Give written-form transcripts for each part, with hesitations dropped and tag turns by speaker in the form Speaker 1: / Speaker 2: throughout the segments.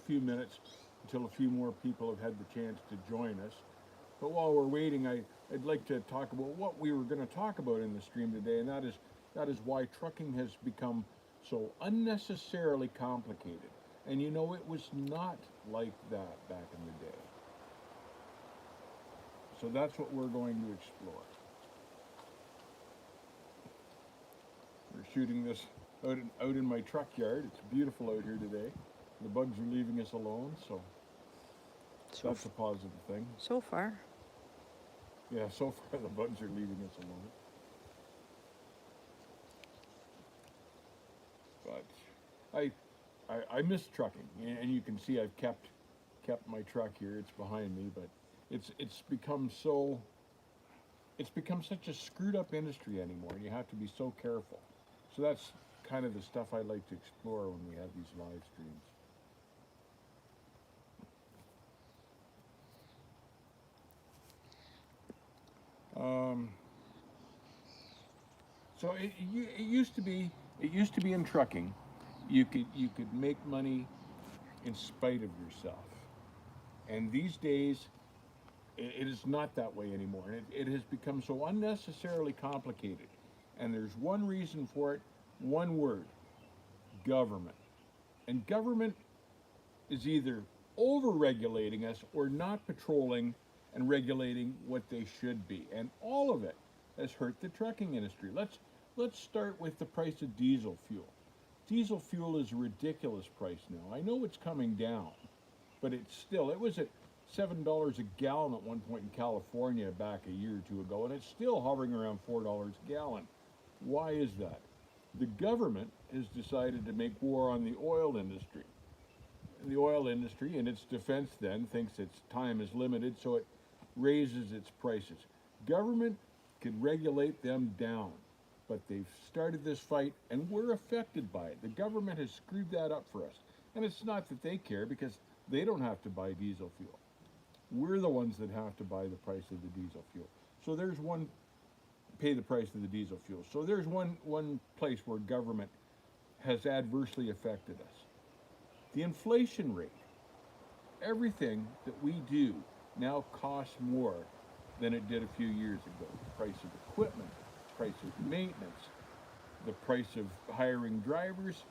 Speaker 1: few minutes until a few more people have had the chance to join us. But while we're waiting, I'd like to talk about what we were going to talk about in the stream today, and that is why trucking has become so unnecessarily complicated. And you know, it was not like that back in the day. So that's what we're going to explore. We're shooting this out in my truck yard. It's beautiful out here today. The bugs are leaving us alone, so
Speaker 2: So,
Speaker 1: that's a positive thing.
Speaker 2: so far.
Speaker 1: Yeah, so far the bugs are leaving us alone. But I miss trucking, and you can see I've kept my truck here. It's behind me, but it's become so it's become such a screwed up industry anymore, and you have to be so careful. So that's kind of the stuff I like to explore when we have these live streams. Um, so it used to be in trucking, you could make money in spite of yourself, and these days it is not that way anymore. And it has become so unnecessarily complicated. And there's one reason for it, one word: government. And government is either over regulating us or not patrolling and regulating what they should be. And all of it has hurt the trucking industry. Let's start with the price of diesel fuel. Diesel fuel is a ridiculous price now. I know it's coming down, but it was at $7 a gallon at one point in California back a year or two ago, and it's still hovering around $4 a gallon. Why is that? The government has decided to make war on the oil industry. And the oil industry, in its defense, then thinks its time is limited, so it raises its prices. Government can regulate them down, but they've started this fight, and we're affected by it. The government has screwed that up for us. And it's not that they care, because they don't have to buy diesel fuel. We're the ones that have to buy the price of the diesel fuel. So there's one pay the price of the diesel fuel. So there's one place where government has adversely affected us. The inflation rate. Everything that we do now costs more than it did a few years ago. The price of equipment, the price of maintenance, the price of hiring drivers,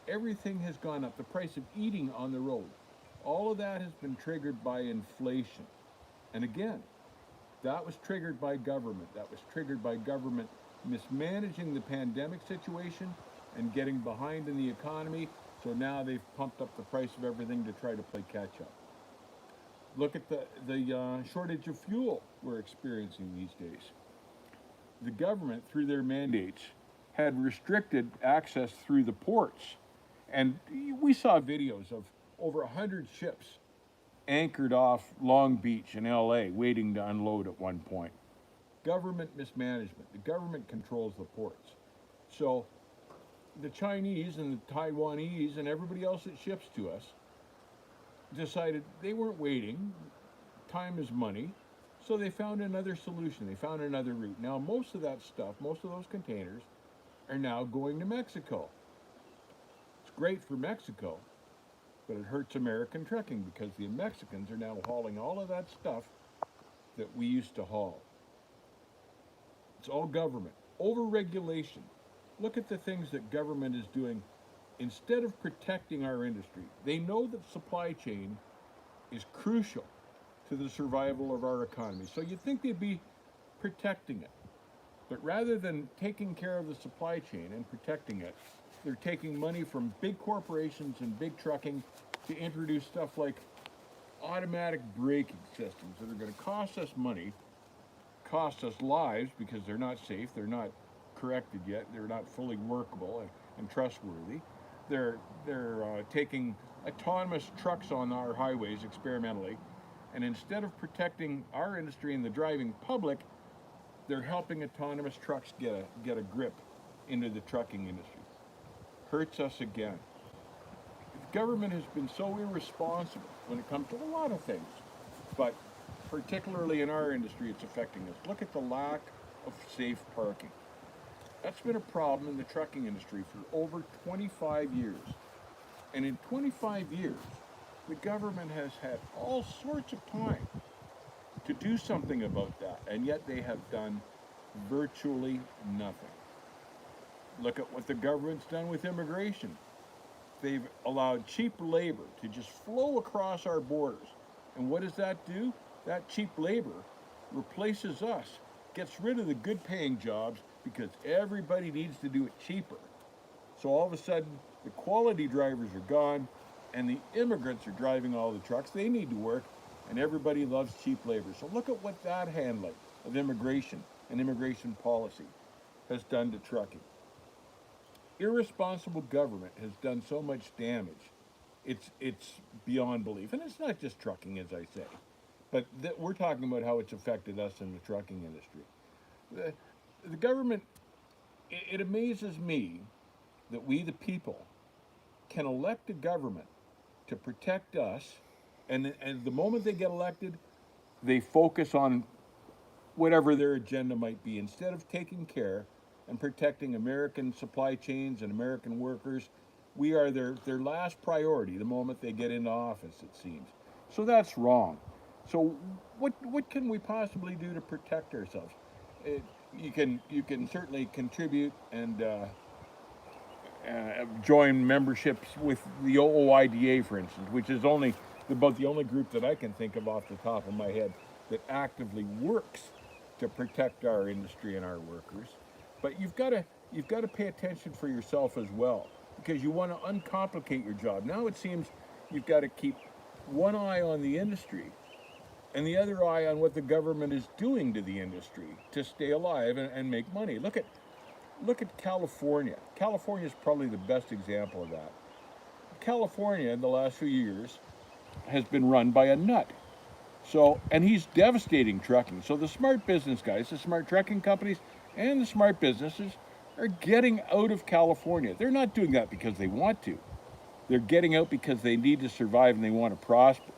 Speaker 1: everything has gone up. The price of eating on the road. All of that has been triggered by inflation. And again, that was triggered by government. That was triggered by government mismanaging the pandemic situation and getting behind in the economy. So now they've pumped up the price of everything to try to play catch up. Look at the shortage of fuel we're experiencing these days. The government, through their mandates, had restricted access through the ports. And we saw videos of over 100 ships anchored off Long Beach in LA waiting to unload at one point. Government mismanagement. The government controls the ports. So the Chinese and the Taiwanese and everybody else that ships to us decided they weren't waiting. Time is money. So they found another solution. They found another route. Now, most of that stuff, most of those containers, are now going to Mexico. It's great for Mexico, but it hurts American trucking because the Mexicans are now hauling all of that stuff that we used to haul. It's all government. Overregulation. Look at the things that government is doing. Instead of protecting our industry, they know that supply chain is crucial to the survival of our economy. So you'd think they'd be protecting it. But rather than taking care of the supply chain and protecting it, they're taking money from big corporations and big trucking to introduce stuff like automatic braking systems that are going to cost us money, cost us lives because they're not safe, they're not corrected yet, they're not fully workable and trustworthy. They're taking autonomous trucks on our highways experimentally, and instead of protecting our industry and the driving public, they're helping autonomous trucks get a grip into the trucking industry. Hurts us again. The government has been so irresponsible when it comes to a lot of things, but particularly in our industry, it's affecting us. Look at the lack of safe parking. That's been a problem in the trucking industry for over 25 years. And in 25 years, The government has had all sorts of time to do something about that, and yet they have done virtually nothing. Look at what the government's done with immigration. They've allowed cheap labor to just flow across our borders. And what does that do? That cheap labor replaces us, gets rid of the good paying jobs because everybody needs to do it cheaper. So all of a sudden, the quality drivers are gone and the immigrants are driving all the trucks. They need to work and everybody loves cheap labor. So look at what that handling of immigration and immigration policy has done to trucking. Irresponsible government has done so much damage. It's beyond belief, and it's not just trucking, as I say, but we're talking about how it's affected us in the trucking industry. The government. It amazes me that we, the people, can elect a government to protect us, and the moment they get elected, they focus on whatever their agenda might be instead of taking care and protecting American supply chains and American workers. We are their last priority the moment they get into office, it seems. So that's wrong. So what can we possibly do to protect ourselves? It, you can certainly contribute and join memberships with the OOIDA, for instance, which is only about the only group that I can think of off the top of my head that actively works to protect our industry and our workers. But you've got to pay attention for yourself as well because you want to uncomplicate your job. Now it seems you've got to keep one eye on the industry and the other eye on what the government is doing to the industry to stay alive and make money. Look at California. California is probably the best example of that. California in the last few years has been run by a nut. So, and he's devastating trucking. So the smart business guys, the smart trucking companies, and the smart businesses are getting out of California. They're not doing that because they want to. They're getting out because they need to survive and they want to prosper.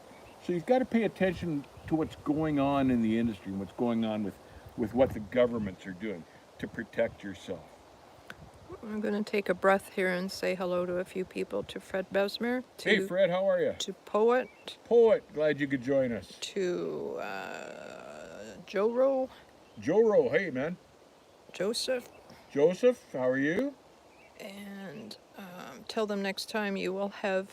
Speaker 1: So you've got to pay attention to what's going on in the industry and what's going on with what the governments are doing to protect yourself.
Speaker 2: I'm going to take a breath here and say hello to a few people. To Fred Besmer,
Speaker 1: Hey, Fred, how are you?
Speaker 2: to Poet,
Speaker 1: Poet, glad you could join us.
Speaker 2: to Joe Rowe,
Speaker 1: Joe Rowe, hey, man.
Speaker 2: Joseph,
Speaker 1: Joseph, how are you?
Speaker 2: and tell them next time you will have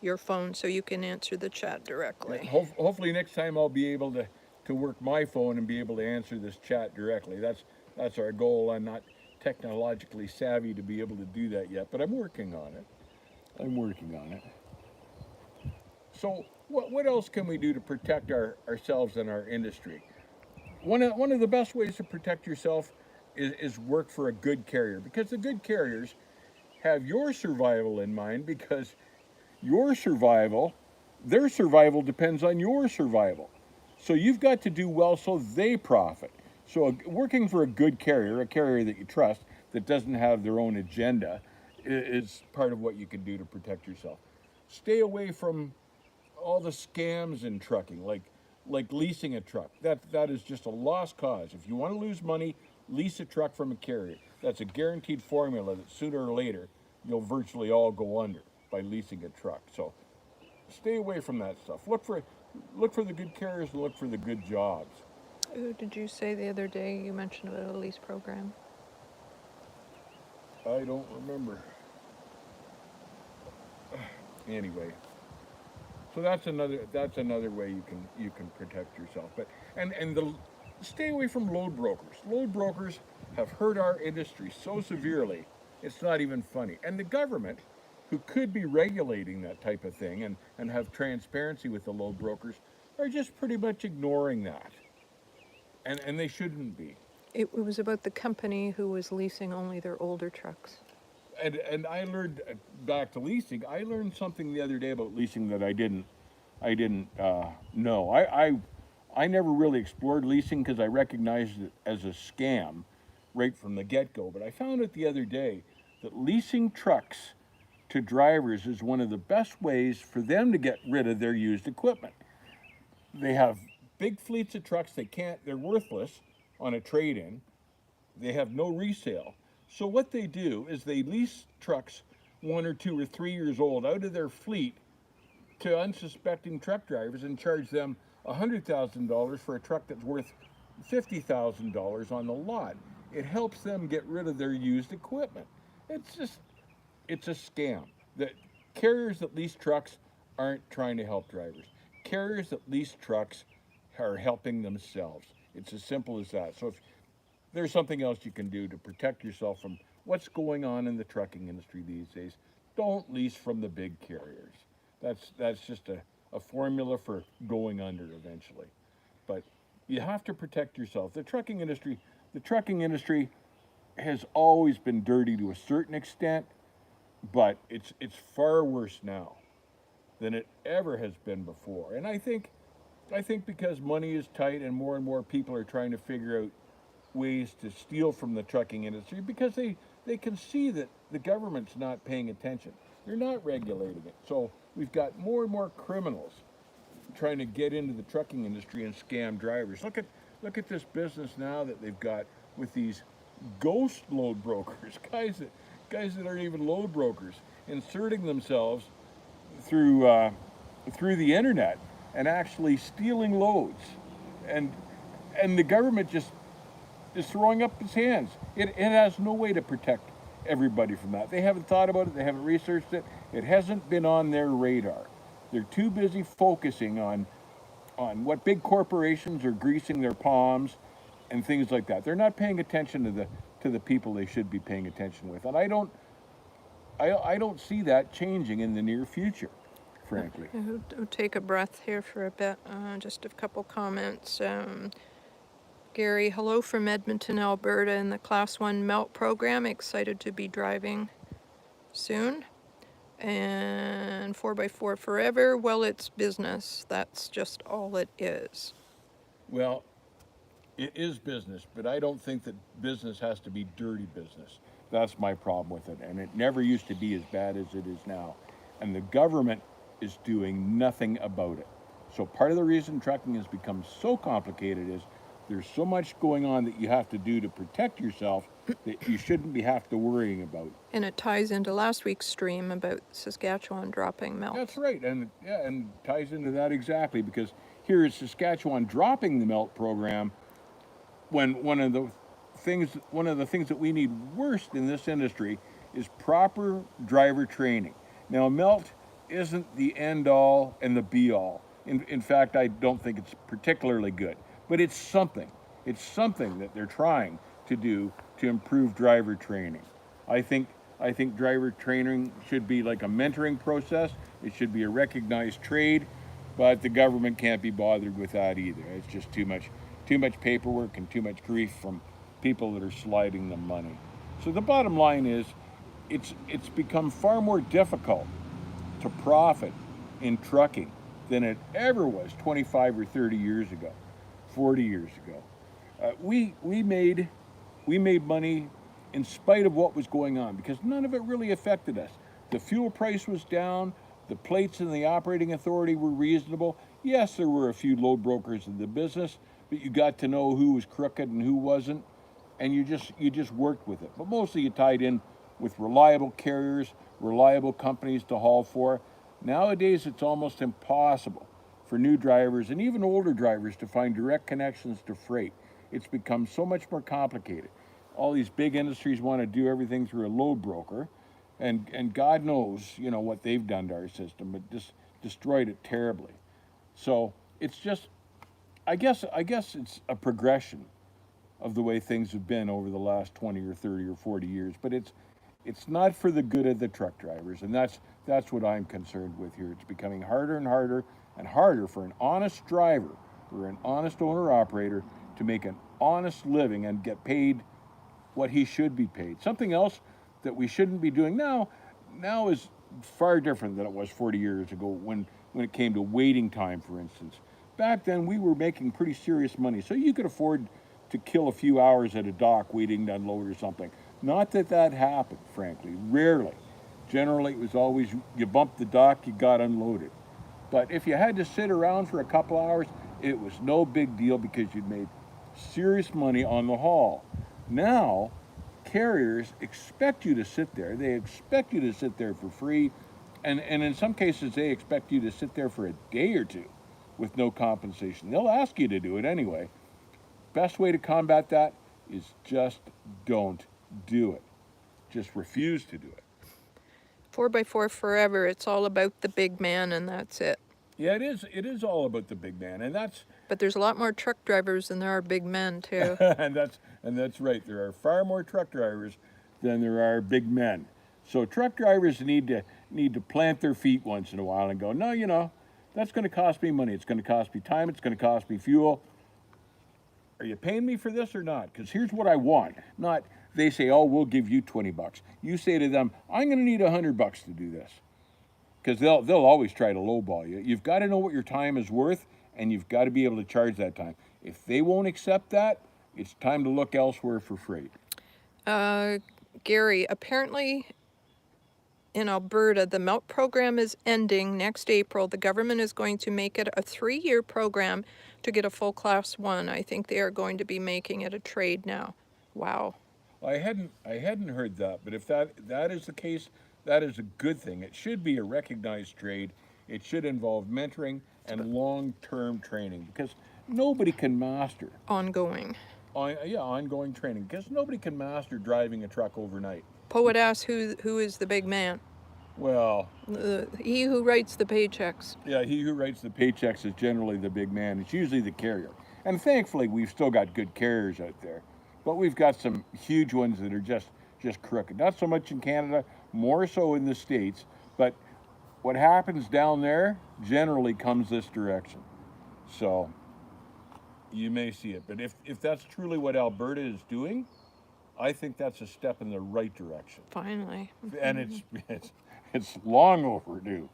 Speaker 2: your phone so you can answer the chat directly.
Speaker 1: Hopefully next time I'll be able to work my phone and be able to answer this chat directly. That's our goal. I'm not technologically savvy to be able to do that yet, but I'm working on it. So what else can we do to protect ourselves and our industry? One of the best ways to protect yourself is work for a good carrier because the good carriers have your survival in mind because your survival, their survival depends on your survival. So you've got to do well so they profit. So working for a good carrier, a carrier that you trust, that doesn't have their own agenda, is part of what you can do to protect yourself. Stay away from all the scams in trucking, like leasing a truck. That is just a lost cause. If you want to lose money, lease a truck from a carrier. That's a guaranteed formula that sooner or later you'll virtually all go under by leasing a truck. So stay away from that stuff. Look for the good carriers and look for the good jobs.
Speaker 2: Who did you say the other day you mentioned about a lease program?
Speaker 1: I don't remember. Anyway, so that's another way you can protect yourself. But stay away from load brokers. Load brokers have hurt our industry so severely, it's not even funny. And the government, who could be regulating that type of thing and have transparency with the load brokers, are just pretty much ignoring that. And they shouldn't be.
Speaker 2: It was about the company who was leasing only their older trucks.
Speaker 1: And I learned back to leasing. I learned something the other day about leasing that I didn't know. I never really explored leasing because I recognized it as a scam right from the get-go. But I found it the other day that leasing trucks to drivers is one of the best ways for them to get rid of their used equipment. They have big fleets of trucks. They're worthless on a trade-in. They have no resale. So what they do is they lease trucks 1 or 2 or 3 years old out of their fleet to unsuspecting truck drivers and charge them $100,000 for a truck that's worth $50,000 on the lot. It helps them get rid of their used equipment. It's just, it's a scam. The carriers that lease trucks aren't trying to help drivers. Carriers that lease trucks are helping themselves. It's as simple as that. So if there's something else you can do to protect yourself from what's going on in the trucking industry these days, don't lease from the big carriers. That's just a formula for going under eventually. But you have to protect yourself. The trucking industry has always been dirty to a certain extent, but it's far worse now than it ever has been before. And I think because money is tight and more people are trying to figure out ways to steal from the trucking industry because they can see that the government's not paying attention. They're not regulating it. So we've got more and more criminals trying to get into the trucking industry and scam drivers. Look at this business now that they've got with these ghost load brokers, guys that aren't even load brokers, inserting themselves through the internet and actually stealing loads, and the government just is throwing up its hands. It has no way to protect everybody from that. They haven't thought about it. They haven't researched it. It hasn't been on their radar. They're too busy focusing on what big corporations are greasing their palms and things like that. They're not paying attention to the people they should be paying attention with. And I don't see that changing in the near future, frankly.
Speaker 2: We'll take a breath here for a bit. Just a couple comments. Gary, hello from Edmonton, Alberta, in the Class 1 MELT program. Excited to be driving soon. And 4x4 forever. Well, it's business. That's just all it is.
Speaker 1: Well, it is business, but I don't think that business has to be dirty business. That's my problem with it. And it never used to be as bad as it is now. And the government is doing nothing about it. So part of the reason trucking has become so complicated is there's so much going on that you have to do to protect yourself that you shouldn't be have to worrying about.
Speaker 2: And it ties into last week's stream about Saskatchewan dropping melt.
Speaker 1: That's right, and ties into that exactly, because here is Saskatchewan dropping the melt program when one of the things that we need worst in this industry is proper driver training. Now, melt isn't the end all and the be all. In fact, I don't think it's particularly good, but it's something. It's something that they're trying to do to improve driver training. I think driver training should be like a mentoring process. It should be a recognized trade, but the government can't be bothered with that either. It's just too much paperwork and too much grief from people that are sliding them money. So the bottom line is, it's become far more difficult to profit in trucking than it ever was 25 or 30 years ago, 40 years ago. We made money in spite of what was going on because none of it really affected us. The fuel price was down. The plates in the operating authority were reasonable. Yes, there were a few load brokers in the business, but you got to know who was crooked and who wasn't, and you just worked with it. But mostly you tied in with reliable carriers, reliable companies to haul for. Nowadays, it's almost impossible for new drivers and even older drivers to find direct connections to freight. It's become so much more complicated. All these big industries want to do everything through a load broker, and God knows, what they've done to our system, but just destroyed it terribly. So it's just, I guess it's a progression of the way things have been over the last 20 or 30 or 40 years, but it's not for the good of the truck drivers, and that's what I'm concerned with here. It's becoming harder and harder and harder for an honest driver or an honest owner-operator to make an honest living and get paid what he should be paid. Something else that we shouldn't be doing now is far different than it was 40 years ago when it came to waiting time, for instance. Back then, we were making pretty serious money, so you could afford to kill a few hours at a dock waiting to unload or something. Not that happened, frankly, rarely. Generally, it was always you bumped the dock, you got unloaded. But if you had to sit around for a couple hours, it was no big deal because you'd made serious money on the haul. Now, carriers expect you to sit there. They expect you to sit there for free And in some cases, they expect you to sit there for a day or two with no compensation. They'll ask you to do it anyway. Best way to combat that is just don't do it. Just refuse to do it.
Speaker 2: 4x4 forever. It's all about the big man, and that's it.
Speaker 1: Yeah, it is. It is all about the big man, and that's
Speaker 2: But there's a lot more truck drivers than there are big men, too.
Speaker 1: and that's right. There are far more truck drivers than there are big men. So truck drivers need to plant their feet once in a while and go, no, that's going to cost me money. It's going to cost me time. It's going to cost me fuel. Are you paying me for this or not? Because here's what I want. Not they say, oh, we'll give you $20. You say to them, I'm going to need $100 to do this. Because they'll always try to lowball you. You've got to know what your time is worth, and you've got to be able to charge that time. If they won't accept that, it's time to look elsewhere for freight.
Speaker 2: Gary, apparently in Alberta, the MELT program is ending next April. The government is going to make it a 3-year program to get a full Class 1. I think they are going to be making it a trade now. Wow.
Speaker 1: I hadn't heard that, but if that is the case, that is a good thing. It should be a recognized trade. It should involve mentoring and long-term training because nobody can master ongoing training because nobody can master driving a truck overnight.
Speaker 2: Poet asks who is the big man?
Speaker 1: Well,
Speaker 2: He who writes the paychecks.
Speaker 1: yeah, he who writes the paychecks is generally the big man. It's usually the carrier. And thankfully, we've still got good carriers out there. But we've got some huge ones that are just crooked. Not so much in Canada, more so in the States. But what happens down there generally comes this direction. So you may see it. But if that's truly what Alberta is doing, I think that's a step in the right direction.
Speaker 2: Finally.
Speaker 1: And it's long overdue.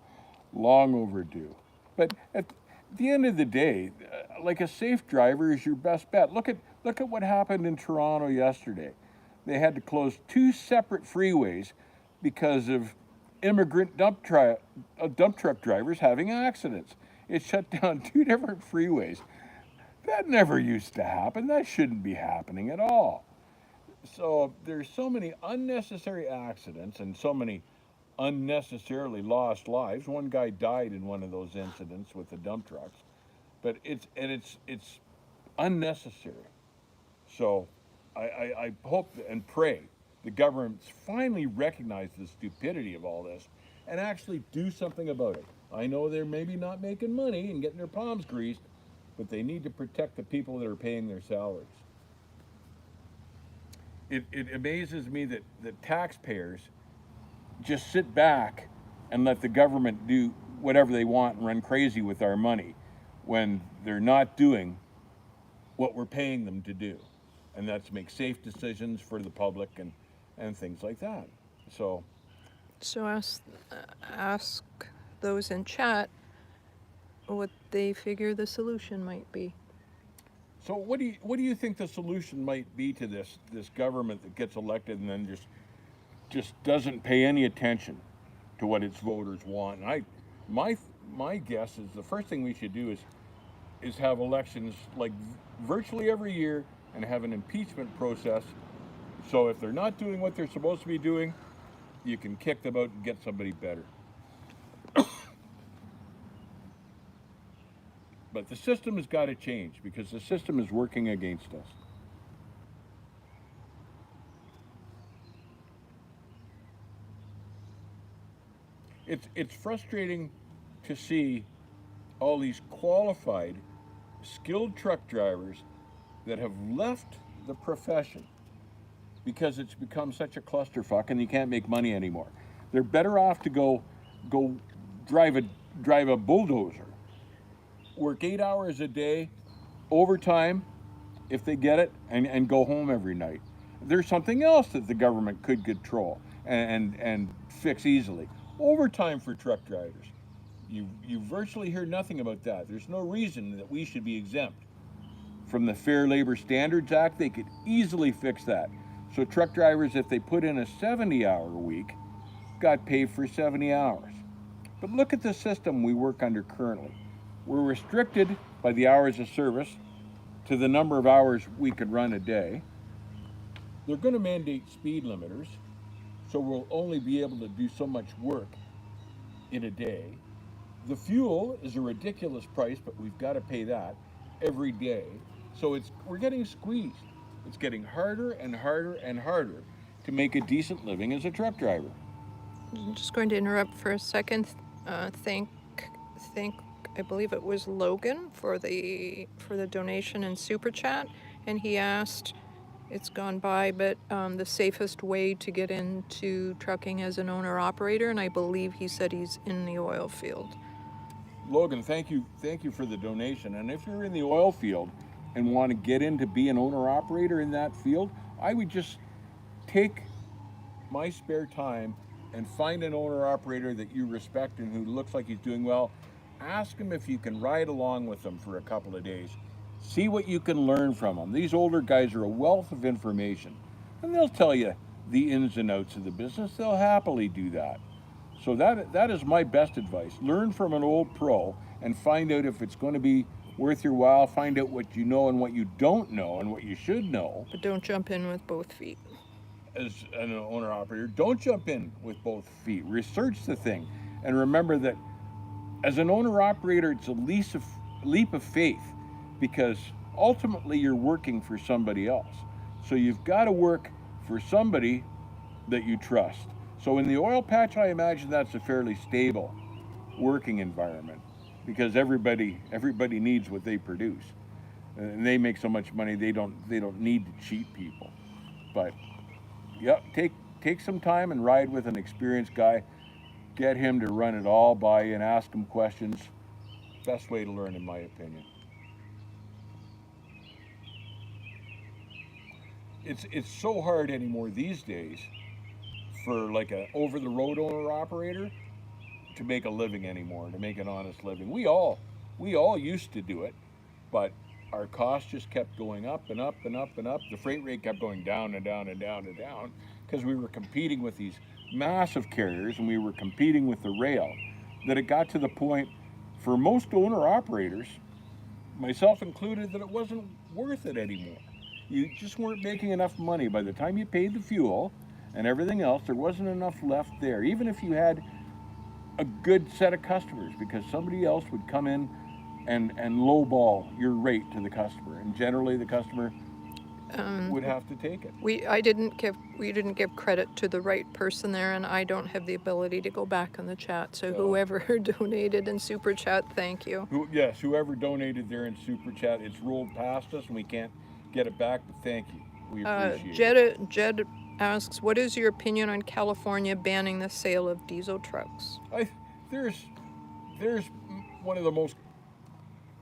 Speaker 1: Long overdue. But at the end of the day, like a safe driver is your best bet. Look at what happened in Toronto yesterday. They had to close 2 separate freeways because of immigrant dump truck drivers having accidents. It shut down 2 different freeways. That never used to happen. That shouldn't be happening at all. So there's so many unnecessary accidents and so many unnecessarily lost lives. One guy died in one of those incidents with the dump trucks, but it's unnecessary. So I hope and pray the governments finally recognize the stupidity of all this and actually do something about it. I know they're maybe not making money and getting their palms greased, but they need to protect the people that are paying their salaries. It amazes me that taxpayers just sit back and let the government do whatever they want and run crazy with our money when they're not doing what we're paying them to do. And that's make safe decisions for the public and things like that. So
Speaker 2: ask those in chat what they figure the solution might be.
Speaker 1: so what do you think the solution might be to this government that gets elected and then just doesn't pay any attention to what its voters want? And my guess is the first thing we should do is have elections like virtually every year and have an impeachment process. So if they're not doing what they're supposed to be doing, you can kick them out and get somebody better. But the system has got to change because the system is working against us. It's frustrating to see all these qualified, skilled truck drivers that have left the profession because it's become such a clusterfuck and you can't make money anymore. They're better off to go drive a bulldozer, work 8 hours a day, overtime, if they get it, and go home every night. There's something else that the government could control and fix easily. Overtime for truck drivers. You virtually hear nothing about that. There's no reason that we should be exempt from the Fair Labor Standards Act. They could easily fix that. So truck drivers, if they put in a 70-hour week, got paid for 70 hours. But look at the system we work under currently. We're restricted by the hours of service to the number of hours we could run a day. They're going to mandate speed limiters, so we'll only be able to do so much work in a day. The fuel is a ridiculous price, but we've got to pay that every day. So we're getting squeezed. It's getting harder and harder and harder to make a decent living as a truck driver.
Speaker 2: I'm just going to interrupt for a second. Thank, thank. I believe it was Logan for the donation and super chat, and he asked, it's gone by, but the safest way to get into trucking as an owner operator, and I believe he said he's in the oil field.
Speaker 1: Logan, thank you for the donation. And if you're in the oil field and want to get in to be an owner operator in that field, I would just take my spare time and find an owner operator that you respect and who looks like he's doing well. Ask him if you can ride along with them for a couple of days. See what you can learn from them. These older guys are a wealth of information, and they'll tell you the ins and outs of the business. They'll happily do that. So that is my best advice. Learn from an old pro and find out if it's going to be worth your while. Find out what you know and what you don't know and what you should know.
Speaker 2: But don't jump in with both feet.
Speaker 1: As an owner operator, don't jump in with both feet. Research the thing, and remember that as an owner operator, it's a leap of faith, because ultimately you're working for somebody else. So you've got to work for somebody that you trust. So in the oil patch, I imagine that's a fairly stable working environment, because everybody needs what they produce, and they make so much money they don't need to cheat people. But yeah, take some time and ride with an experienced guy. Get him to run it all by you and ask him questions. Best way to learn, in my opinion. It's so hard anymore these days for like a over the road owner operator to make a living anymore, to make an honest living. We all used to do it, but our costs just kept going up and up and up and up. The freight rate kept going down and down and down and down because we were competing with these massive carriers, and we were competing with the rail, that it got to the point for most owner operators, myself included, that it wasn't worth it anymore. You just weren't making enough money. By the time you paid the fuel and everything else, there wasn't enough left there, even if you had a good set of customers, because somebody else would come in and lowball your rate to the customer, and generally the customer would have to take it.
Speaker 2: We didn't give credit to the right person there, and I don't have the ability to go back on the chat. So whoever donated in super chat, thank you.
Speaker 1: Yes, whoever donated there in super chat, it's rolled past us and we can't get it back. But thank you, we appreciate it.
Speaker 2: Jed asks, what is your opinion on California banning the sale of diesel trucks?
Speaker 1: There's one of the most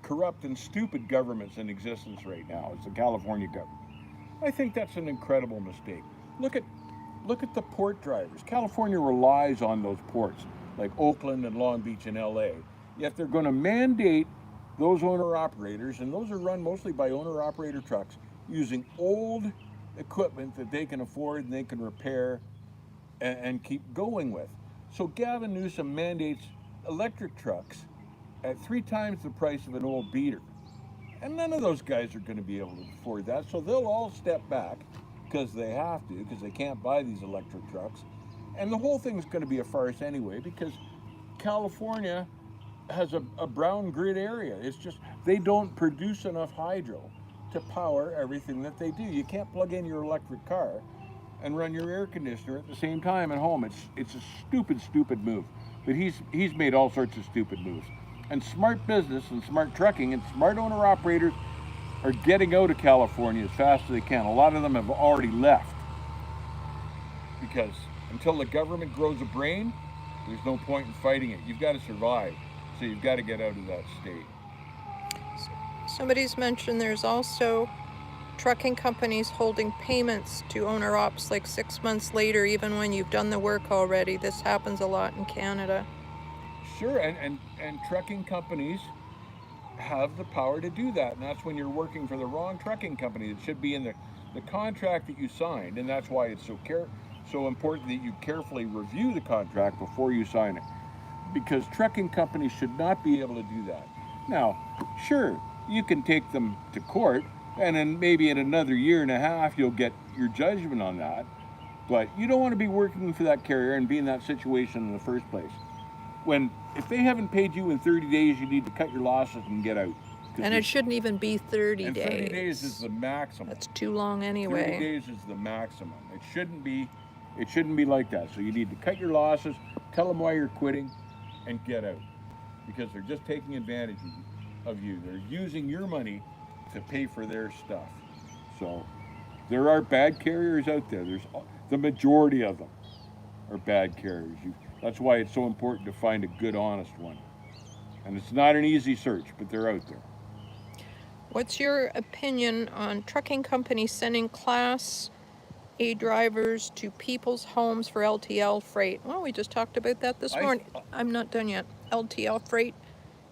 Speaker 1: corrupt and stupid governments in existence right now. It's the California government. I think that's an incredible mistake. Look at the port drivers. California relies on those ports like Oakland and Long Beach and LA. Yet they're going to mandate those owner operators, and those are run mostly by owner operator trucks, using old equipment that they can afford and they can repair and keep going with. So Gavin Newsom mandates electric trucks at 3 times the price of an old beater. And none of those guys are going to be able to afford that. So they'll all step back because they have to, because they can't buy these electric trucks. And the whole thing's going to be a farce anyway, because California has a brown grid area. It's just, they don't produce enough hydro to power everything that they do. You can't plug in your electric car and run your air conditioner at the same time at home. It's a stupid move. But he's made all sorts of stupid moves. And smart business and smart trucking and smart owner operators are getting out of California as fast as they can. A lot of them have already left, because until the government grows a brain, there's no point in fighting it. You've got to survive, so you've got to get out of that state.
Speaker 2: Somebody's mentioned there's also trucking companies holding payments to owner ops like 6 months later, even when you've done the work already. This happens a lot in Canada.
Speaker 1: Sure, and trucking companies have the power to do that, and that's when you're working for the wrong trucking company. It should be in the contract that you signed, and that's why it's so important that you carefully review the contract before you sign it, because trucking companies should not be able to do that. Now, sure, you can take them to court, and then maybe in another year and a half you'll get your judgment on that, but you don't want to be working for that carrier and be in that situation in the first place. if they haven't paid you in 30 days, you need to cut your losses and get out.
Speaker 2: And it shouldn't even be 30
Speaker 1: and
Speaker 2: days.
Speaker 1: 30 days is the maximum.
Speaker 2: That's too long anyway.
Speaker 1: 30 days is the maximum. It shouldn't be like that. So you need to cut your losses, tell them why you're quitting, and get out. Because they're just taking advantage of you. They're using your money to pay for their stuff. So there are bad carriers out there. The majority of them are bad carriers. That's why it's so important to find a good, honest one. And it's not an easy search, but they're out there.
Speaker 2: What's your opinion on trucking companies sending Class A drivers to people's homes for LTL freight? Well, we just talked about that this morning. I'm not done yet. LTL freight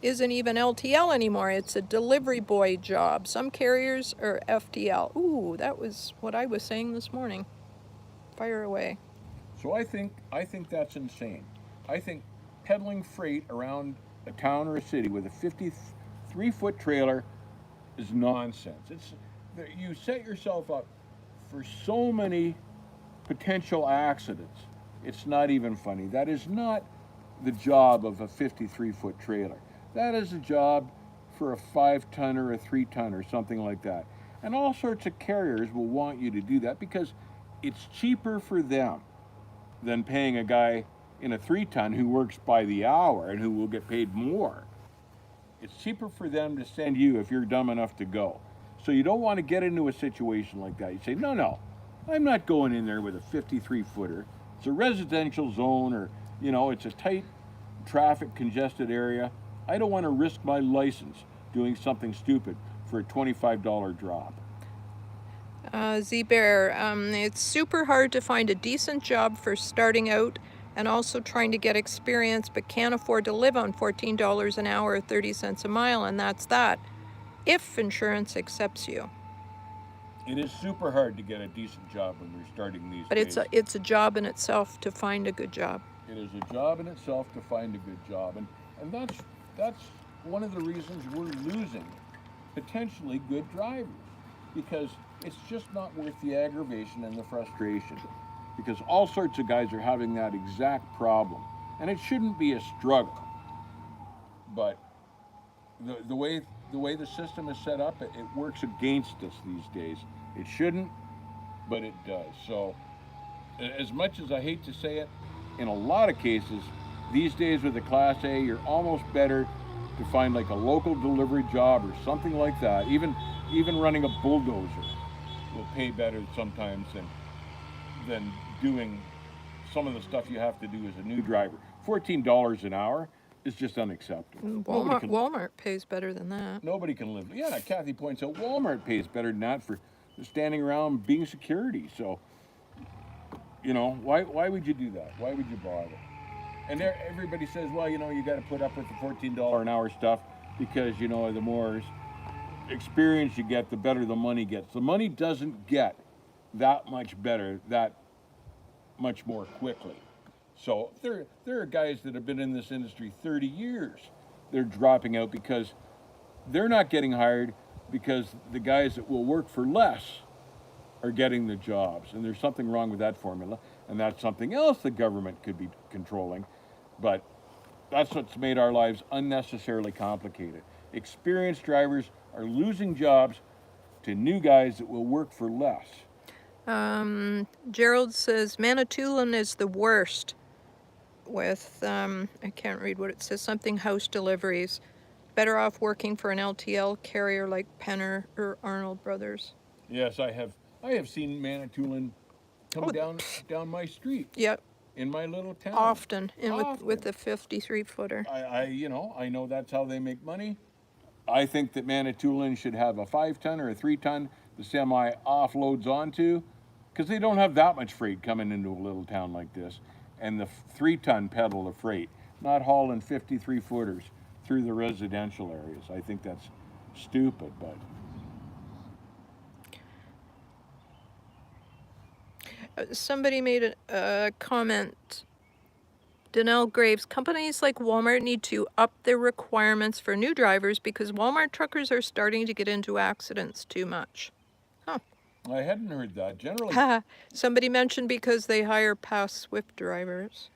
Speaker 2: isn't even LTL anymore. It's a delivery boy job. Some carriers are FTL. Ooh, that was what I was saying this morning. Fire away.
Speaker 1: So I think that's insane. I think peddling freight around a town or a city with a 53-foot trailer is nonsense. You set yourself up for so many potential accidents. It's not even funny. That is not the job of a 53-foot trailer. That is a job for a 5-ton or a 3-ton or something like that. And all sorts of carriers will want you to do that because it's cheaper for them than paying a guy in a 3-ton who works by the hour and who will get paid more. It's cheaper for them to send you if you're dumb enough to go. So you don't want to get into a situation like that. You say, no, I'm not going in there with a 53-footer. It's a residential zone or, it's a tight traffic congested area. I don't want to risk my license doing something stupid for a $25 drop.
Speaker 2: Z-Bear, it's super hard to find a decent job for starting out and also trying to get experience but can't afford to live on $14 an hour or 30 cents a mile, and that's that, if insurance accepts you.
Speaker 1: It is super hard to get a decent job when you're starting these
Speaker 2: days. But it's a job in itself to find a good job.
Speaker 1: It is a job in itself to find a good job, and that's one of the reasons we're losing potentially good drivers, because it's just not worth the aggravation and the frustration, because all sorts of guys are having that exact problem, and it shouldn't be a struggle. But the way the system is set up, it works against us these days. It shouldn't, but it does. So, as much as I hate to say it, in a lot of cases, these days with a Class A, you're almost better to find like a local delivery job or something like that. Even running a bulldozer will pay better sometimes than doing some of the stuff you have to do as a new driver. $14 an hour is just unacceptable.
Speaker 2: Walmart pays better than that.
Speaker 1: Nobody can live. Yeah, Kathy points out Walmart pays better than that for standing around being security. So, why would you do that? Why would you bother? And everybody says, well, you got to put up with the $14 an hour stuff because, the more experience you get, the better the money gets. The money doesn't get that much better that much more quickly. So there are guys that have been in this industry 30 years. They're dropping out because they're not getting hired because the guys that will work for less are getting the jobs. And there's something wrong with that formula. And that's something else the government could be controlling. But that's what's made our lives unnecessarily complicated. Experienced drivers are losing jobs to new guys that will work for less.
Speaker 2: Gerald says Manitoulin is the worst with, I can't read what it says, something house deliveries. Better off working for an LTL carrier like Penner or Arnold Brothers.
Speaker 1: Yes, I have seen Manitoulin come down my street.
Speaker 2: Yep.
Speaker 1: In my little town.
Speaker 2: Often. With the 53-footer.
Speaker 1: I know that's how they make money. I think that Manitoulin should have a 5-ton or a 3-ton the semi offloads onto, because they don't have that much freight coming into a little town like this. And the 3-ton peddle of freight, not hauling 53-footers through the residential areas. I think that's stupid, but...
Speaker 2: Somebody made a comment. Danelle Graves, companies like Walmart need to up their requirements for new drivers because Walmart truckers are starting to get into accidents too much. Huh.
Speaker 1: I hadn't heard that. Generally...
Speaker 2: Somebody mentioned because they hire past Swift drivers.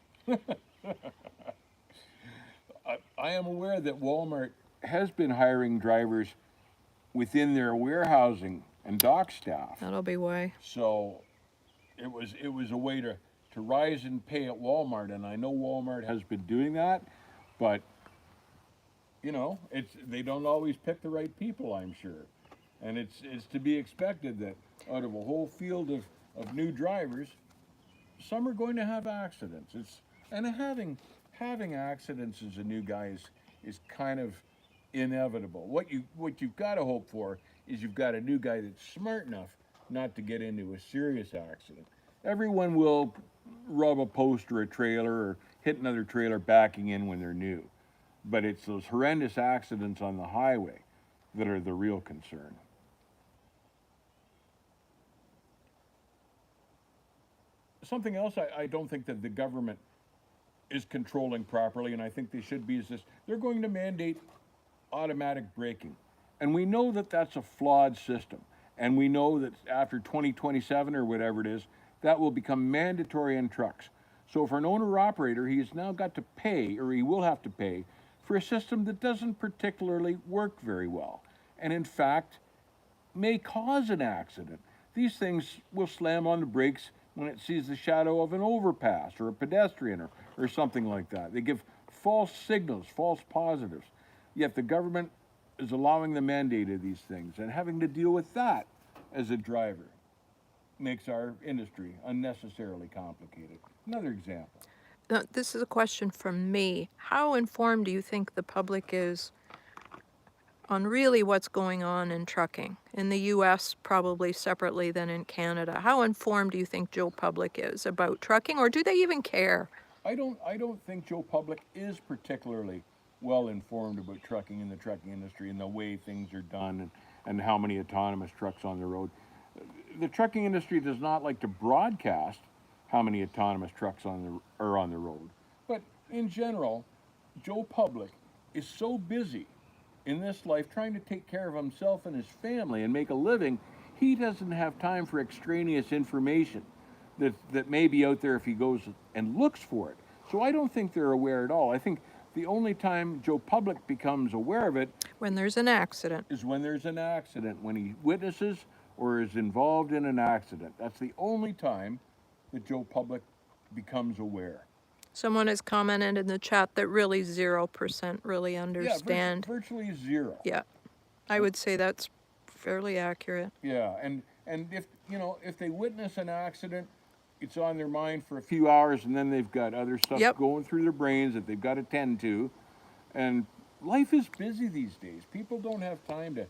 Speaker 1: I am aware that Walmart has been hiring drivers within their warehousing and dock staff.
Speaker 2: That'll be why.
Speaker 1: So it was a way to rise in pay at Walmart, and I know Walmart has been doing that, but it's they don't always pick the right people, I'm sure, and it's to be expected that out of a whole field of new drivers, some are going to have accidents. And having accidents as a new guy is kind of inevitable. What you've got to hope for is you've got a new guy that's smart enough not to get into a serious accident. Everyone will rub a post or a trailer or hit another trailer backing in when they're new. But it's those horrendous accidents on the highway that are the real concern. Something else I don't think that the government is controlling properly, and I think they should be, is this: they're going to mandate automatic braking. And we know that that's a flawed system. And we know that after 2027 or whatever it is, that will become mandatory in trucks. So for an owner operator, he has now got to pay, or he will have to pay, for a system that doesn't particularly work very well, and in fact may cause an accident. These things will slam on the brakes when it sees the shadow of an overpass or a pedestrian or something like that. They give false signals, false positives. Yet the government is allowing the mandate of these things, and having to deal with that as a driver makes our industry unnecessarily complicated. Another example.
Speaker 2: Now, this is a question from me. How informed do you think the public is on really what's going on in trucking? In the US, probably separately than in Canada. How informed do you think Joe Public is about trucking, or do they even care?
Speaker 1: I don't think Joe Public is particularly well informed about trucking and the trucking industry and the way things are done, and how many autonomous trucks on the road. The trucking industry does not like to broadcast how many autonomous trucks are on the road. But in general, Joe Public is so busy in this life trying to take care of himself and his family and make a living, he doesn't have time for extraneous information that may be out there if he goes and looks for it. So I don't think they're aware at all. I think the only time Joe Public becomes aware of it
Speaker 2: When there's an accident.
Speaker 1: is when there's an accident, when he witnesses or is involved in an accident. That's the only time that Joe Public becomes aware.
Speaker 2: Someone has commented in the chat that really 0% really understand.
Speaker 1: Yeah, virtually zero.
Speaker 2: Yeah, I would say that's fairly accurate.
Speaker 1: Yeah, and if they witness an accident, it's on their mind for a few hours, and then they've got other stuff
Speaker 2: Yep.
Speaker 1: going through their brains that they've got to tend to. And life is busy these days. People don't have time to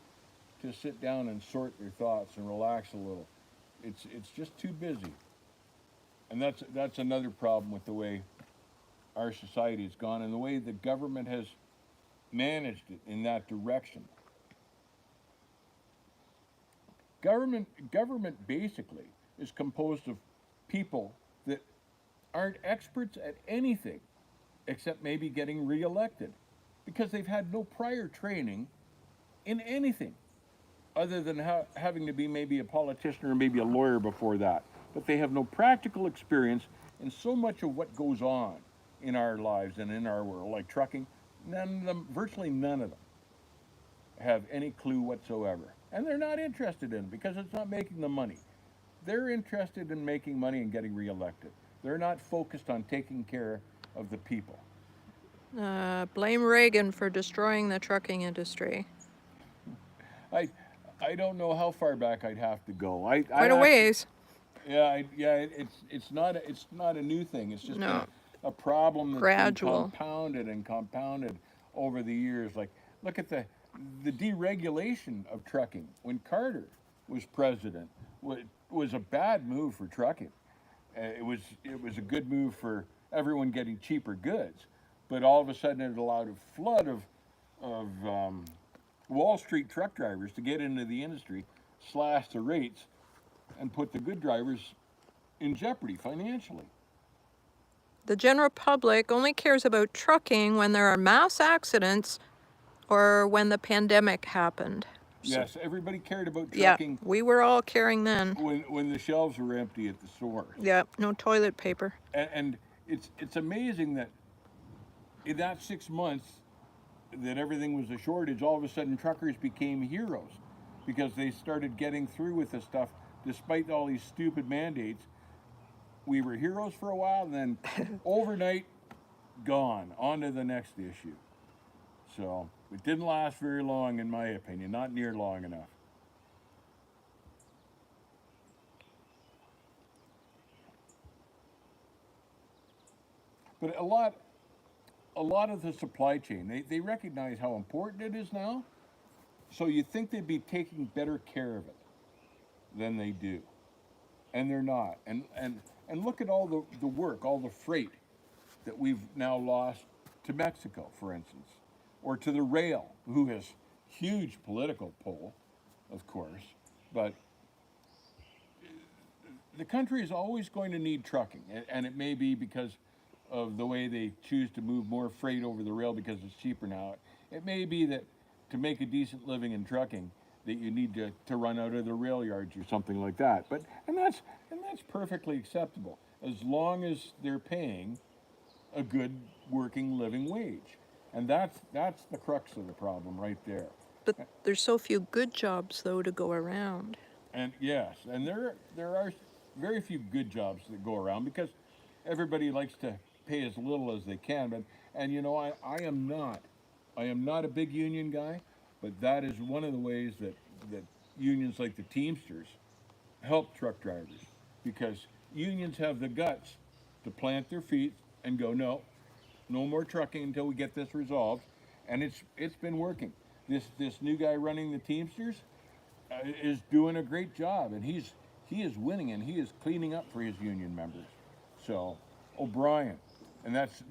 Speaker 1: sit down and sort their thoughts and relax a little. It's just too busy. And that's another problem with the way our society has gone and the way the government has managed it in that direction. Government basically is composed of people that aren't experts at anything except maybe getting reelected, because they've had no prior training in anything other than having to be maybe a politician or maybe a lawyer before that. But they have no practical experience in so much of what goes on in our lives and in our world, like trucking. Virtually none of them have any clue whatsoever. And they're not interested in it because it's not making them money. They're interested in making money and getting reelected. They're not focused on taking care of the people.
Speaker 2: Blame Reagan for destroying the trucking industry.
Speaker 1: I don't know how far back I'd have to go.
Speaker 2: Quite a ways.
Speaker 1: It's not a new thing. It's just
Speaker 2: No.
Speaker 1: a problem that's
Speaker 2: Gradual.
Speaker 1: been compounded over the years. Like, look at the deregulation of trucking when Carter was president. Was a bad move for trucking. It was a good move for everyone getting cheaper goods, but all of a sudden it allowed a flood of Wall Street truck drivers to get into the industry, slash the rates, and put the good drivers in jeopardy financially.
Speaker 2: The general public only cares about trucking when there are mass accidents or when the pandemic happened.
Speaker 1: Yes, everybody cared about
Speaker 2: Yeah,
Speaker 1: trucking
Speaker 2: we were all caring then.
Speaker 1: when the shelves were empty at the stores.
Speaker 2: Yeah, no toilet paper.
Speaker 1: And it's amazing that in that 6 months that everything was a shortage, all of a sudden truckers became heroes because they started getting through with the stuff despite all these stupid mandates. We were heroes for a while, and then overnight, gone. On to the next issue. So it didn't last very long, in my opinion, not near long enough. But a lot of the supply chain, they recognize how important it is now. So you think they'd be taking better care of it than they do. And they're not. And look at all the work, all the freight that we've now lost to Mexico, for instance, or to the rail, who has huge political pull, of course. But the country is always going to need trucking, and it may be because of the way they choose to move more freight over the rail because it's cheaper now. It may be that to make a decent living in trucking, that you need to run out of the rail yards or something like that. But and that's perfectly acceptable as long as they're paying a good working living wage. And that's the crux of the problem right there.
Speaker 2: But there's so few good jobs, though, to go around.
Speaker 1: And yes, and there are very few good jobs that go around because everybody likes to pay as little as they can. But and I am not a big union guy, but that is one of the ways that unions like the Teamsters help truck drivers because unions have the guts to plant their feet and go, no, no more trucking until we get this resolved, and it's been working. This new guy running the Teamsters is doing a great job, and he is winning, and he is cleaning up for his union members. So O'Brien, and that's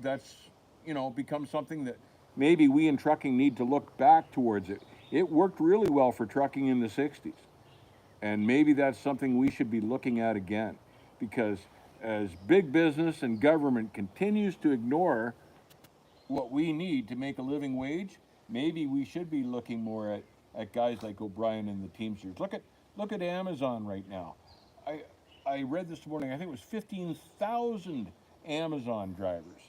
Speaker 1: become something that maybe we in trucking need to look back towards it. It worked really well for trucking in the '60s, and maybe that's something we should be looking at again, because as big business and government continues to ignore what we need to make a living wage, maybe we should be looking more at guys like O'Brien and the Teamsters. Look at Amazon right now. I read this morning, I think it was 15,000 Amazon drivers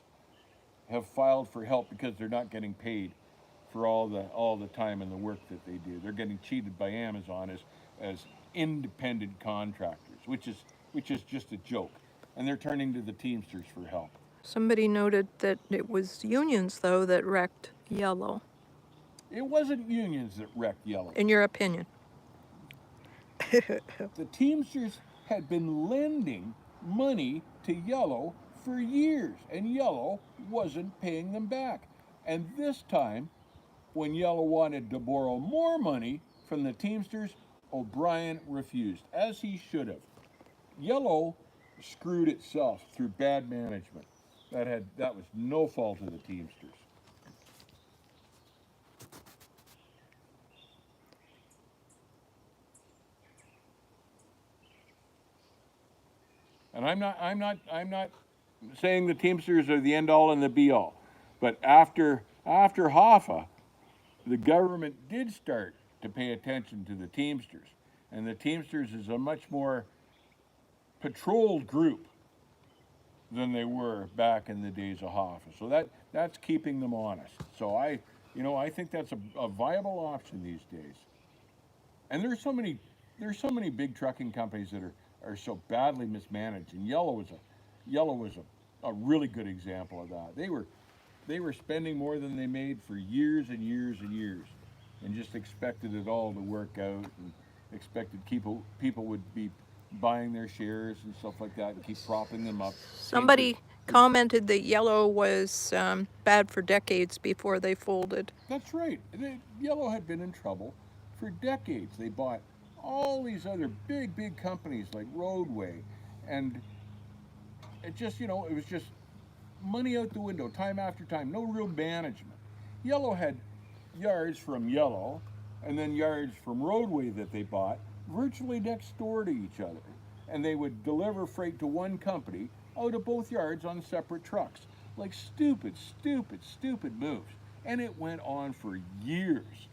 Speaker 1: have filed for help because they're not getting paid for all the time and the work that they do. They're getting cheated by Amazon as independent contractors, which is just a joke. And they're turning to the Teamsters for help.
Speaker 2: Somebody noted that it was unions, though, that wrecked Yellow,
Speaker 1: It wasn't unions that wrecked Yellow.
Speaker 2: in your opinion.
Speaker 1: The Teamsters had been lending money to Yellow for years, and Yellow wasn't paying them back. And this time, when Yellow wanted to borrow more money from the Teamsters, O'Brien refused, as he should have. Yellow screwed itself through bad management. That was no fault of the Teamsters. And I'm not saying the Teamsters are the end all and the be all, but after Hoffa, the government did start to pay attention to the Teamsters, and the Teamsters is a much more patrolled group than they were back in the days of Hoffa. So that's keeping them honest. So I think that's a viable option these days. And there's so many big trucking companies that are so badly mismanaged, and Yellow was a really good example of that. They were spending more than they made for years and years and years, and just expected it all to work out, and expected people would be buying their shares and stuff like that, and keep propping them up.
Speaker 2: Somebody commented that Yellow was bad for decades before they folded.
Speaker 1: That's right. Yellow had been in trouble for decades. They bought all these other big companies like Roadway, and it was just money out the window, time after time, no real management. Yellow had yards from Yellow, and then yards from Roadway that they bought virtually next door to each other. And they would deliver freight to one company out of both yards on separate trucks. Like stupid moves. And it went on for years.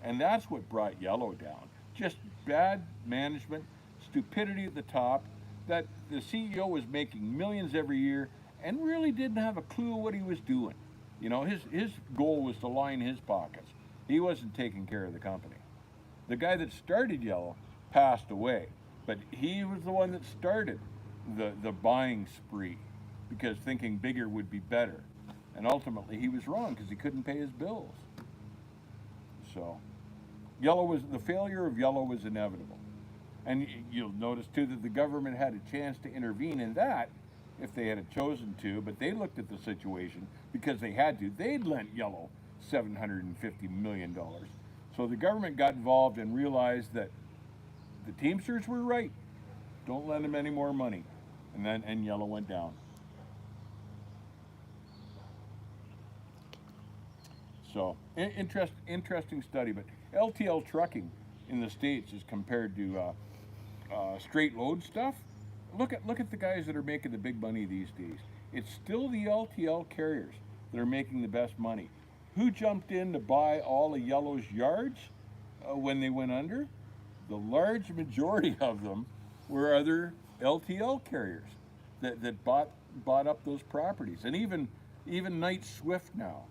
Speaker 1: And that's what brought Yellow down. Just bad management, stupidity at the top, that the CEO was making millions every year and really didn't have a clue what he was doing. You know, his goal was to line his pockets. He wasn't taking care of the company. The guy that started Yellow passed away, but he was the one that started the buying spree because thinking bigger would be better. And ultimately he was wrong because he couldn't pay his bills. So the failure of Yellow was inevitable. And you'll notice too that the government had a chance to intervene in that if they had chosen to, but they looked at the situation because they had to. They'd lent Yellow $750 million. So the government got involved and realized that the Teamsters were right. Don't lend them any more money. And Yellow went down. So interesting study. But LTL trucking in the States as compared to straight load stuff. Look at the guys that are making the big money these days. It's still the LTL carriers that are making the best money. Who jumped in to buy all of Yellow's yards when they went under? The large majority of them were other LTL carriers that bought up those properties, and even Knight Swift now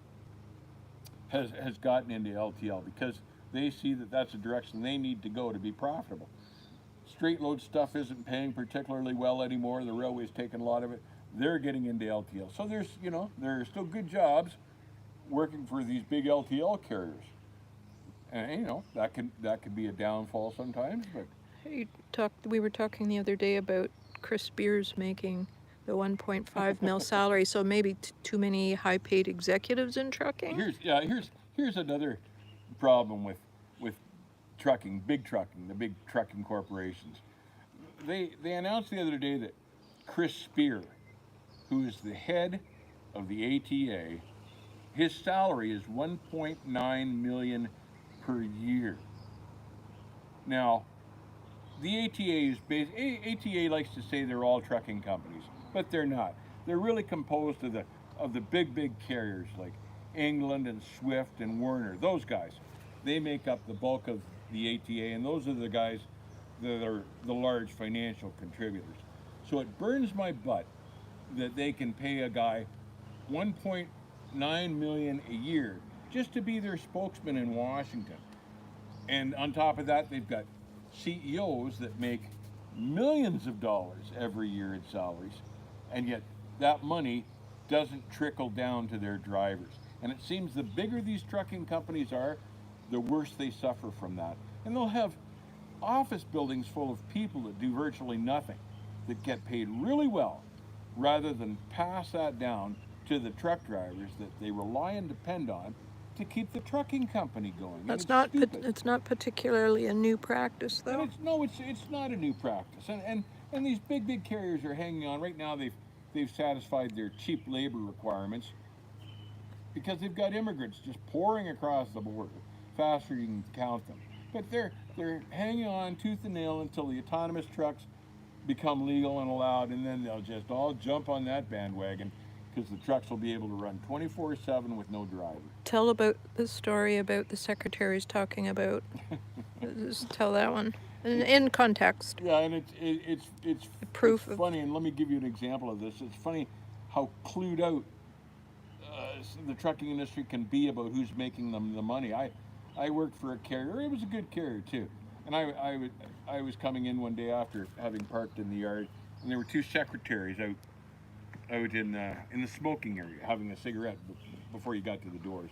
Speaker 1: has gotten into LTL because they see that that's the direction they need to go to be profitable. Straight load stuff isn't paying particularly well anymore. The railway's taking a lot of it. They're getting into LTL. So there are still good jobs working for these big LTL carriers. And that can be a downfall sometimes, but
Speaker 2: We were talking the other day about Chris Beers making the 1.5 mil salary, so maybe too many high-paid executives in trucking.
Speaker 1: Here's another problem with big trucking, the big trucking corporations. They announced the other day that Chris Spear, who is the head of the ATA, his salary is 1.9 million per year. Now, the ATA likes to say they're all trucking companies, but they're not. They're really composed of the big carriers like England and Swift and Werner. Those guys, they make up the bulk of the ATA, and those are the guys that are the large financial contributors. So it burns my butt that they can pay a guy 1.9 million a year just to be their spokesman in Washington. And on top of that, they've got CEOs that make millions of dollars every year in salaries, and yet that money doesn't trickle down to their drivers. And it seems the bigger these trucking companies are, the worse they suffer from that. And they'll have office buildings full of people that do virtually nothing, that get paid really well, rather than pass that down to the truck drivers that they rely and depend on to keep the trucking company going.
Speaker 2: It's not particularly a new practice, though.
Speaker 1: It's not a new practice. And these big carriers are hanging on. Right now they've satisfied their cheap labor requirements because they've got immigrants just pouring across the border faster than you can count them. But they're hanging on tooth and nail until the autonomous trucks become legal and allowed, and then they'll just all jump on that bandwagon because the trucks will be able to run 24/7 with no driver.
Speaker 2: Tell about the story about the secretaries talking about. Just tell that one in context.
Speaker 1: Yeah, and it's
Speaker 2: proof
Speaker 1: it's funny, and let me give you an example of this. It's funny how clued out the trucking industry can be about who's making them the money. I worked for a carrier. It was a good carrier too, and I was coming in one day after having parked in the yard, and there were two secretaries out in the smoking area having a cigarette before you got to the doors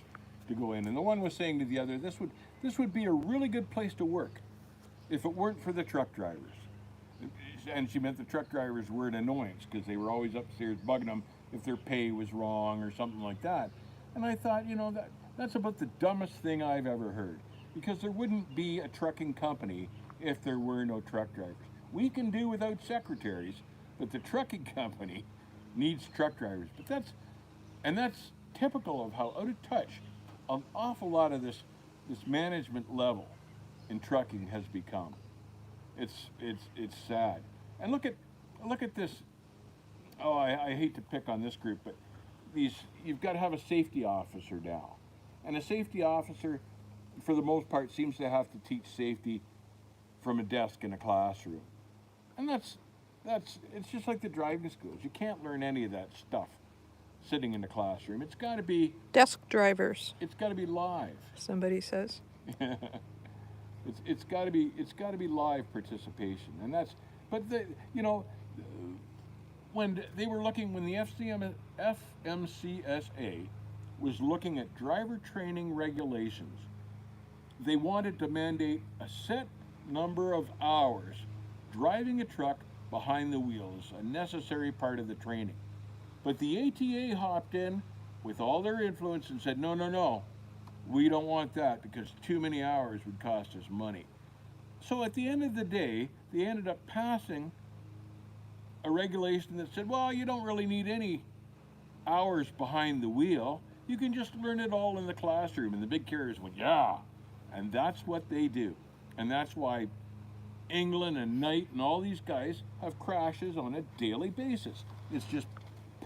Speaker 1: to go in. And the one was saying to the other, this would be a really good place to work if it weren't for the truck drivers. And she meant the truck drivers were an annoyance because they were always upstairs bugging them if their pay was wrong or something like that. And I thought, that's about the dumbest thing I've ever heard, because there wouldn't be a trucking company if there were no truck drivers. We can do without secretaries, but the trucking company needs truck drivers. But that's typical of how out of touch an awful lot of this management level in trucking has become. It's sad. And look at this. Oh, I hate to pick on this group, but you've got to have a safety officer now, and a safety officer, for the most part, seems to have to teach safety from a desk in a classroom, and it's just like the driving schools. You can't learn any of that stuff sitting in the classroom. It's got to be
Speaker 2: Desk drivers,
Speaker 1: live.
Speaker 2: somebody says.
Speaker 1: It's got to be live participation, and that's. But you know, when the FMCSA was looking at driver training regulations, they wanted to mandate a set number of hours driving a truck behind the wheel is a necessary part of the training. But the ATA hopped in with all their influence and said, no, no, no, we don't want that because too many hours would cost us money. So at the end of the day, they ended up passing a regulation that said, well, you don't really need any hours behind the wheel. You can just learn it all in the classroom. And the big carriers went, yeah. And that's what they do. And that's why England and Knight and all these guys have crashes on a daily basis. It's just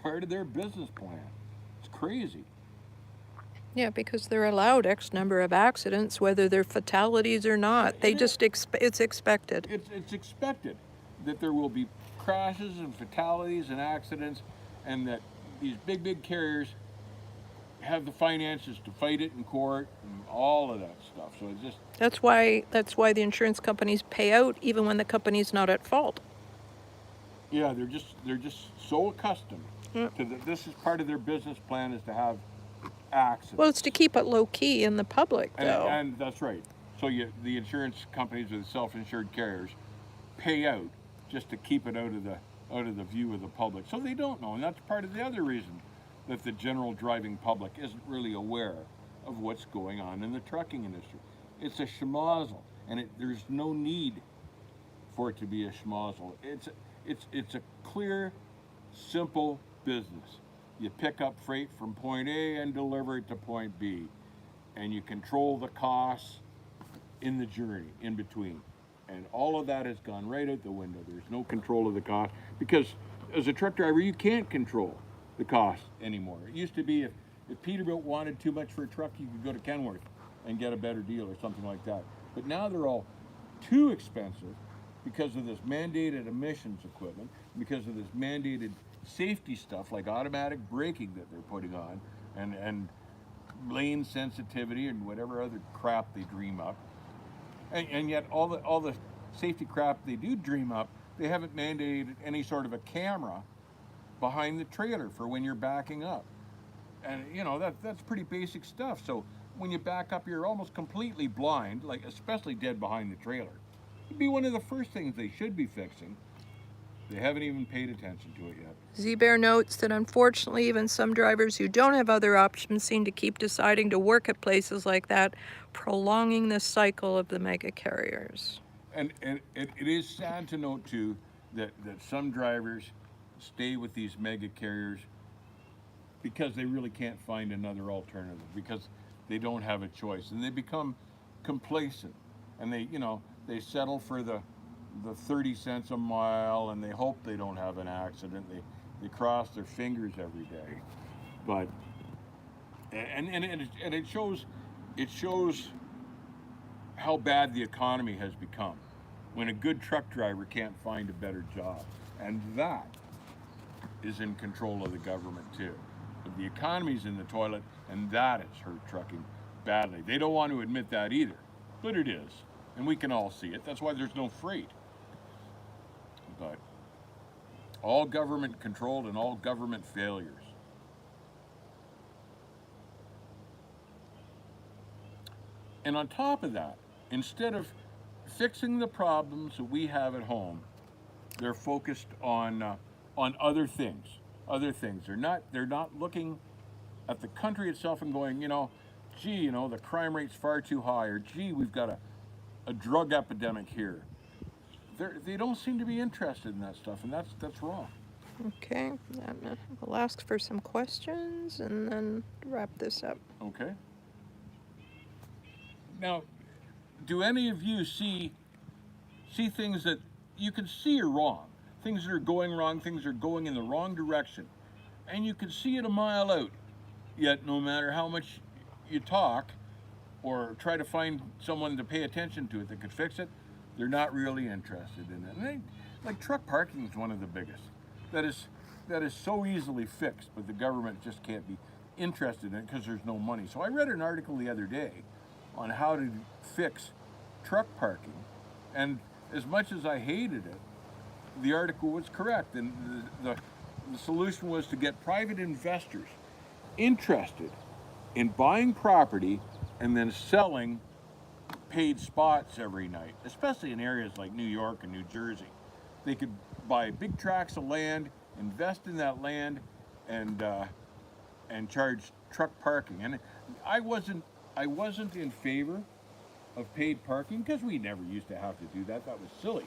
Speaker 1: part of their business plan. It's crazy.
Speaker 2: Yeah, because they're allowed X number of accidents, whether they're fatalities or not. They just it's expected.
Speaker 1: It's expected that there will be crashes and fatalities and accidents, and that these big carriers have the finances to fight it in court and all of that stuff. So it's just
Speaker 2: That's why the insurance companies pay out even when the company's not at fault.
Speaker 1: yeah, they're just so accustomed to that. This is part of their business plan is to have accidents.
Speaker 2: Well, it's to keep it low key in the public, though.
Speaker 1: And that's right. So the insurance companies or the self-insured carriers pay out just to keep it out of the view of the public. So they don't know, and that's part of the other reason that the general driving public isn't really aware of what's going on in the trucking industry. It's a schmozzle, and there's no need for it to be a schmozzle. It's a clear, simple business. You pick up freight from point A and deliver it to point B, and you control the costs in the journey in between. And all of that has gone right out the window. There's no control of the cost because as a truck driver, you can't control the cost anymore. It used to be if Peterbilt wanted too much for a truck, you could go to Kenworth and get a better deal or something like that. But now they're all too expensive because of this mandated emissions equipment, because of this mandated safety stuff like automatic braking that they're putting on, and lane sensitivity and whatever other crap they dream up. And yet all the safety crap they do dream up, they haven't mandated any sort of a camera behind the trailer for when you're backing up. And you know that's pretty basic stuff. So when you back up, you're almost completely blind, like especially dead behind the trailer. It'd be one of the first things they should be fixing. They haven't even paid attention to it yet.
Speaker 2: Z-Bear notes that unfortunately even some drivers who don't have other options seem to keep deciding to work at places like that, prolonging the cycle of the mega carriers.
Speaker 1: And it is sad to note too that some drivers stay with these mega carriers because they really can't find another alternative, because they don't have a choice, and they become complacent, and they settle for the 30 cents a mile, and they hope they don't have an accident. They cross their fingers every day, but and it shows how bad the economy has become when a good truck driver can't find a better job, and that is in control of the government too. But the economy's in the toilet, and that has hurt trucking badly. They don't want to admit that either, but it is, and we can all see it. That's why there's no freight. But all government controlled and all government failures. And on top of that, instead of fixing the problems that we have at home, they're focused on other things. Other things. They're not looking at the country itself and going, gee, the crime rate's far too high, or gee, we've got a drug epidemic here. They don't seem to be interested in that stuff, and that's wrong.
Speaker 2: Okay, we'll ask for some questions and then wrap this up.
Speaker 1: Okay. Now, do any of you see things that you can see are wrong? Things that are going wrong, things that are going in the wrong direction, and you can see it a mile out. Yet, no matter how much you talk or try to find someone to pay attention to it that could fix it, they're not really interested in it. And like truck parking is one of the biggest. That is, that is so easily fixed, but the government just can't be interested in it because there's no money. So I read an article the other day on how to fix truck parking, and as much as I hated it, the article was correct, and the solution was to get private investors interested in buying property and then selling paid spots every night, especially in areas like New York and New Jersey. They could buy big tracts of land, invest in that land, and charge truck parking. And I wasn't in favor of paid parking because we never used to have to do that. That was silly.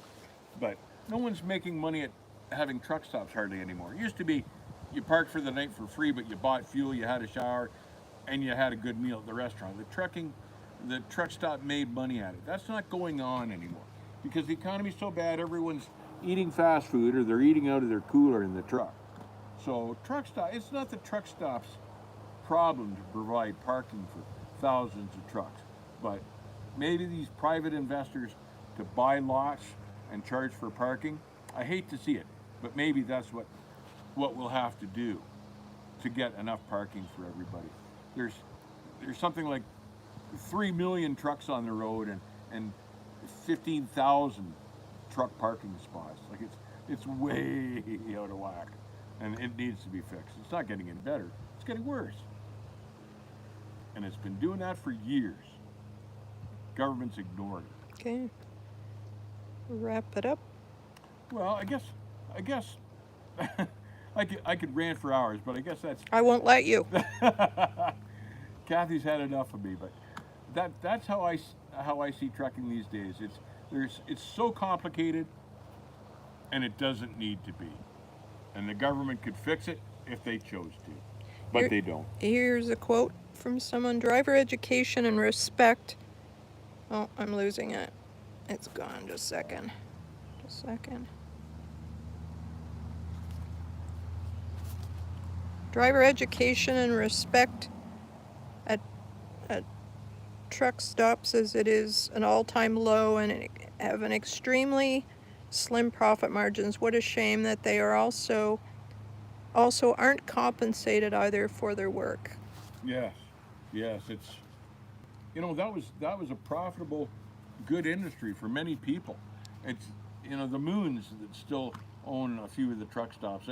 Speaker 1: But no one's making money at having truck stops hardly anymore. It used to be you parked for the night for free, but you bought fuel, you had a shower, and you had a good meal at the restaurant. The truck stop made money at it. That's not going on anymore because the economy's so bad. Everyone's eating fast food or they're eating out of their cooler in the truck. So it's not the truck stop's problem to provide parking for thousands of trucks, but maybe these private investors to buy lots and charge for parking. I hate to see it, but maybe that's what we'll have to do to get enough parking for everybody. There's something like 3 million trucks on the road and 15,000 truck parking spots. Like it's way out of whack, and it needs to be fixed. It's not getting any better. It's getting worse, and it's been doing that for years. Government's ignored it.
Speaker 2: Okay. Wrap it up.
Speaker 1: Well, I guess I could rant for hours, but I guess
Speaker 2: I won't let you.
Speaker 1: Kathy's had enough of me. But that's how I see trucking these days. It's so complicated, and it doesn't need to be. And the government could fix it if they chose to, but they don't.
Speaker 2: Here's a quote from someone: driver education and respect. Oh, I'm losing it. It's gone. Just a second. Just a second. Driver education and respect at truck stops, as it is an all-time low and have an extremely slim profit margins. What a shame that they are also aren't compensated either for their work.
Speaker 1: Yes, it's that was a profitable, good industry for many people. It's the Moons that still own a few of the truck stops.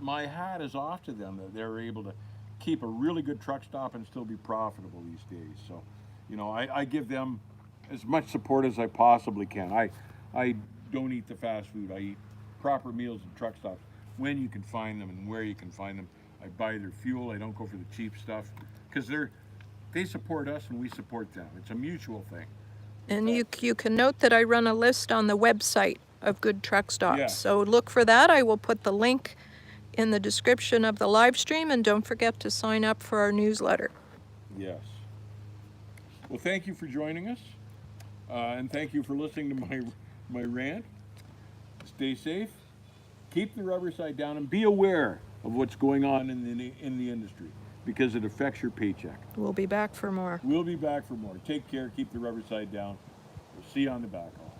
Speaker 1: My hat is off to them that they're able to keep a really good truck stop and still be profitable these days. So, I give them as much support as I possibly can. I don't eat the fast food. I eat proper meals at truck stops when you can find them and where you can find them. I buy their fuel. I don't go for the cheap stuff because they support us and we support them. It's a mutual thing.
Speaker 2: And you can note that I run a list on the website of good truck stops.
Speaker 1: Yes.
Speaker 2: So look for that. I will put the link in the description of the live stream, and don't forget to sign up for our newsletter.
Speaker 1: Yes. Well, thank you for joining us, and thank you for listening to my rant. Stay safe, keep the rubber side down, and be aware of what's going on in the industry because it affects your paycheck.
Speaker 2: We'll be back for more.
Speaker 1: We'll be back for more. Take care. Keep the rubber side down. We'll see you on the backhaul.